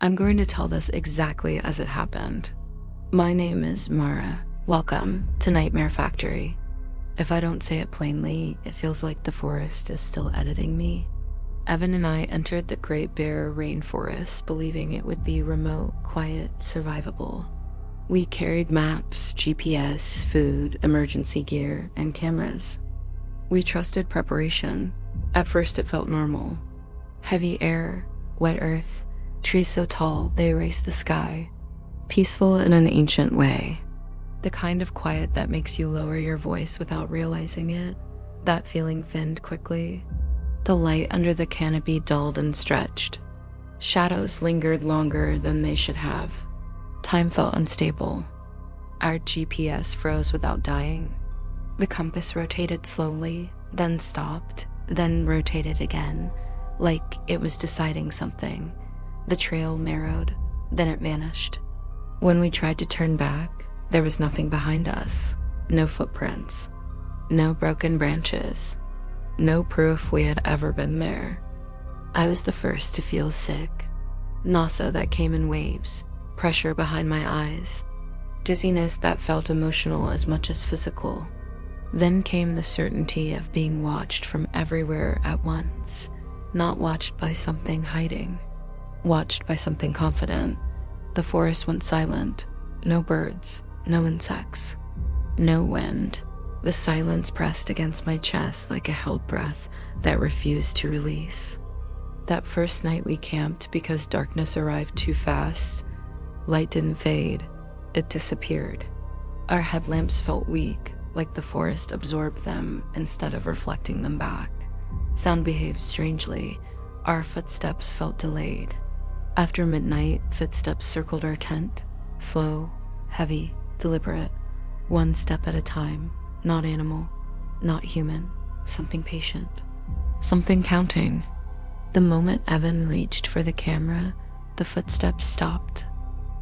I'm going to tell this exactly as it happened. My name is Mara. Welcome to Nightmare Factory. If I don't say it plainly, it feels like the forest is still editing me. Evan and I entered the Great Bear Rainforest believing it would be remote, quiet, survivable. We carried maps, GPS, food, emergency gear, and cameras. We trusted preparation. At first it felt normal. Heavy air, wet earth, trees so tall they erased the sky. Peaceful in an ancient way. The kind of quiet that makes you lower your voice without realizing it. That feeling thinned quickly. The light under the canopy dulled and stretched. Shadows lingered longer than they should have. Time felt unstable. Our GPS froze without dying. The compass rotated slowly, then stopped, then rotated again, like it was deciding something. The trail narrowed, then it vanished. When we tried to turn back, there was nothing behind us. No footprints. No broken branches. No proof we had ever been there. I was the first to feel sick. Nausea that came in waves. Pressure behind my eyes. Dizziness that felt emotional as much as physical. Then came the certainty of being watched from everywhere at once. Not watched by something hiding. Watched by something confident. The forest went silent. No birds. No insects. No wind. The silence pressed against my chest like a held breath that refused to release. That first night we camped because darkness arrived too fast. Light didn't fade. It disappeared. Our headlamps felt weak, like the forest absorbed them instead of reflecting them back. Sound behaved strangely. Our footsteps felt delayed. After midnight, footsteps circled our tent. Slow, heavy, deliberate. One step at a time. Not animal. Not human. Something patient. Something counting. The moment Evan reached for the camera, the footsteps stopped.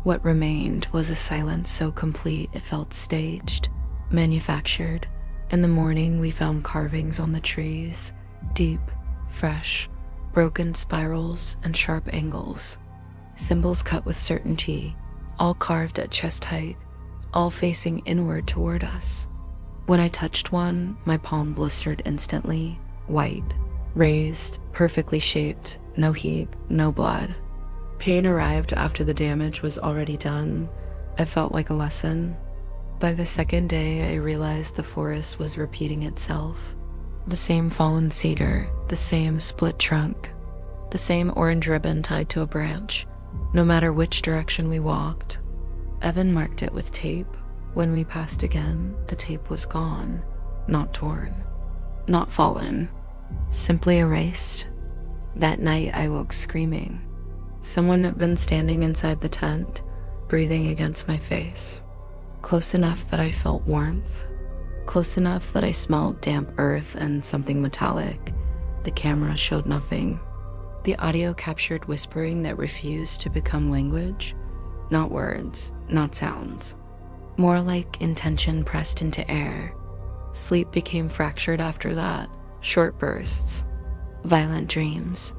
What remained was a silence so complete it felt staged, manufactured. In the morning, we found carvings on the trees. Deep, fresh, broken spirals and sharp angles. Symbols cut with certainty, all carved at chest height, all facing inward toward us. When I touched one, my palm blistered instantly, white, raised, perfectly shaped, no heat, no blood. Pain arrived after the damage was already done. It felt like a lesson. By the second day, I realized the forest was repeating itself. The same fallen cedar, the same split trunk, the same orange ribbon tied to a branch, no matter which direction we walked. Evan marked it with tape. When we passed again, the tape was gone, not torn, not fallen, simply erased. That night, I woke screaming. Someone had been standing inside the tent, breathing against my face. Close enough that I felt warmth. Close enough that I smelled damp earth and something metallic. The camera showed nothing. The audio captured whispering that refused to become language. Not words, not sounds. More like intention pressed into air. Sleep became fractured after that. Short bursts. Violent dreams.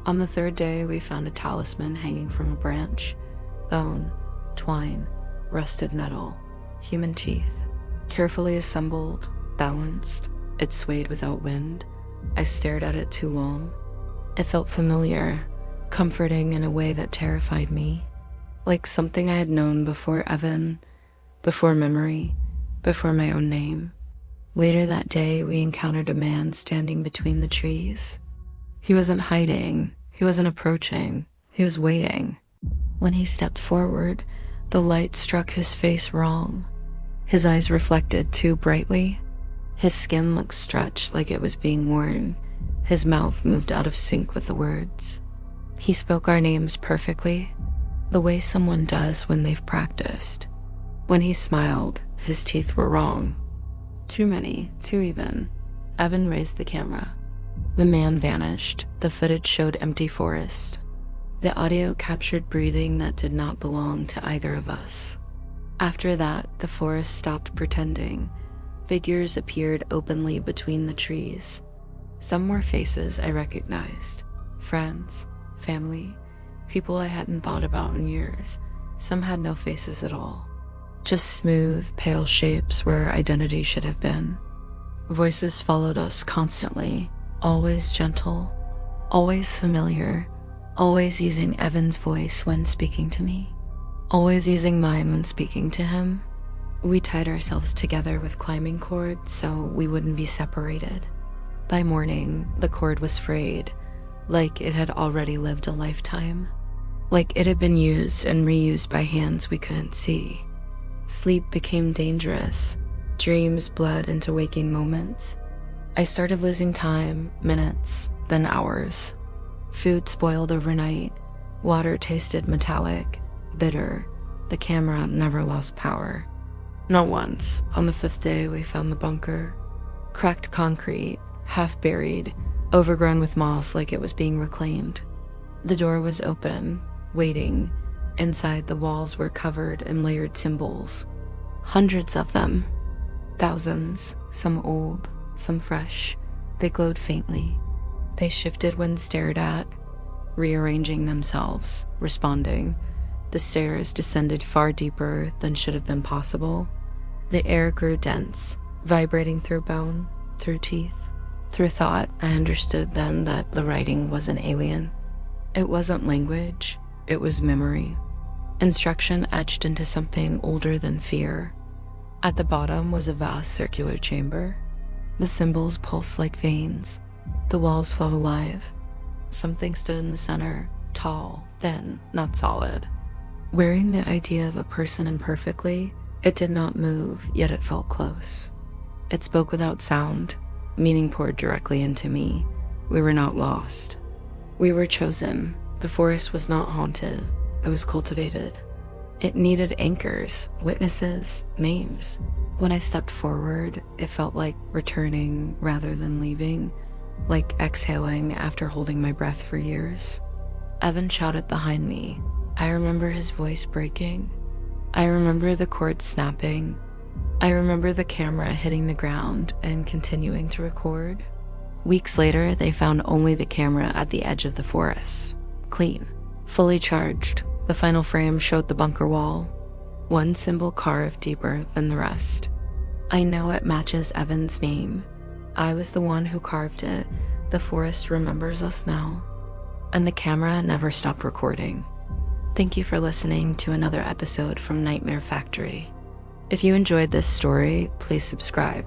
On the third day, we found a talisman hanging from a branch. Bone, twine, rusted metal, human teeth. Carefully assembled, balanced, it swayed without wind. I stared at it too long. It felt familiar, comforting in a way that terrified me. Like something I had known before Evan, before memory, before my own name. Later that day, we encountered a man standing between the trees. He wasn't hiding, he wasn't approaching, he was waiting. When he stepped forward, the light struck his face wrong. His eyes reflected too brightly. His skin looked stretched like it was being worn. His mouth moved out of sync with the words. He spoke our names perfectly, the way someone does when they've practiced. When he smiled, his teeth were wrong. Too many, too even. Evan raised the camera. The man vanished. The footage showed empty forest. The audio captured breathing that did not belong to either of us. After that, the forest stopped pretending. Figures appeared openly between the trees. Some were faces I recognized. Friends, family, People I hadn't thought about in years. Some had no faces at all. Just smooth, pale shapes where identity should have been. Voices followed us constantly, always gentle, always familiar, always using Evan's voice when speaking to me, always using mine when speaking to him. We tied ourselves together with climbing cord so we wouldn't be separated. By morning, the cord was frayed, like it had already lived a lifetime, like it had been used and reused by hands we couldn't see. Sleep became dangerous. Dreams bled into waking moments. I started losing time, minutes, then hours. Food spoiled overnight. Water tasted metallic, bitter. The camera never lost power. Not once. On the 5th day, we found the bunker. Cracked concrete, half buried, overgrown with moss like it was being reclaimed. The door was open, waiting. Inside, the walls were covered in layered symbols. Hundreds of them. Thousands, some old, some fresh. They glowed faintly. They shifted when stared at, rearranging themselves, responding. The stairs descended far deeper than should have been possible. The air grew dense, vibrating through bone, through teeth, through thought. I understood then that the writing wasn't alien. It wasn't language, it was memory. Instruction etched into something older than fear. At the bottom was a vast circular chamber. The symbols pulsed like veins. The walls felt alive. Something stood in the center, tall, thin, not solid. Wearing the idea of a person imperfectly, it did not move, yet it felt close. It spoke without sound, meaning poured directly into me. We were not lost. We were chosen. The forest was not haunted. It was cultivated. It needed anchors, witnesses, names. When I stepped forward, it felt like returning rather than leaving, like exhaling after holding my breath for years. Evan shouted behind me. I remember his voice breaking. I remember the cord snapping. I remember the camera hitting the ground and continuing to record. Weeks later, they found only the camera at the edge of the forest. Clean. Fully charged. The final frame showed the bunker wall. One symbol carved deeper than the rest. I know it matches Evan's name. I was the one who carved it. The forest remembers us now. And the camera never stopped recording. Thank you for listening to another episode from Nightmare Factory. If you enjoyed this story, please subscribe.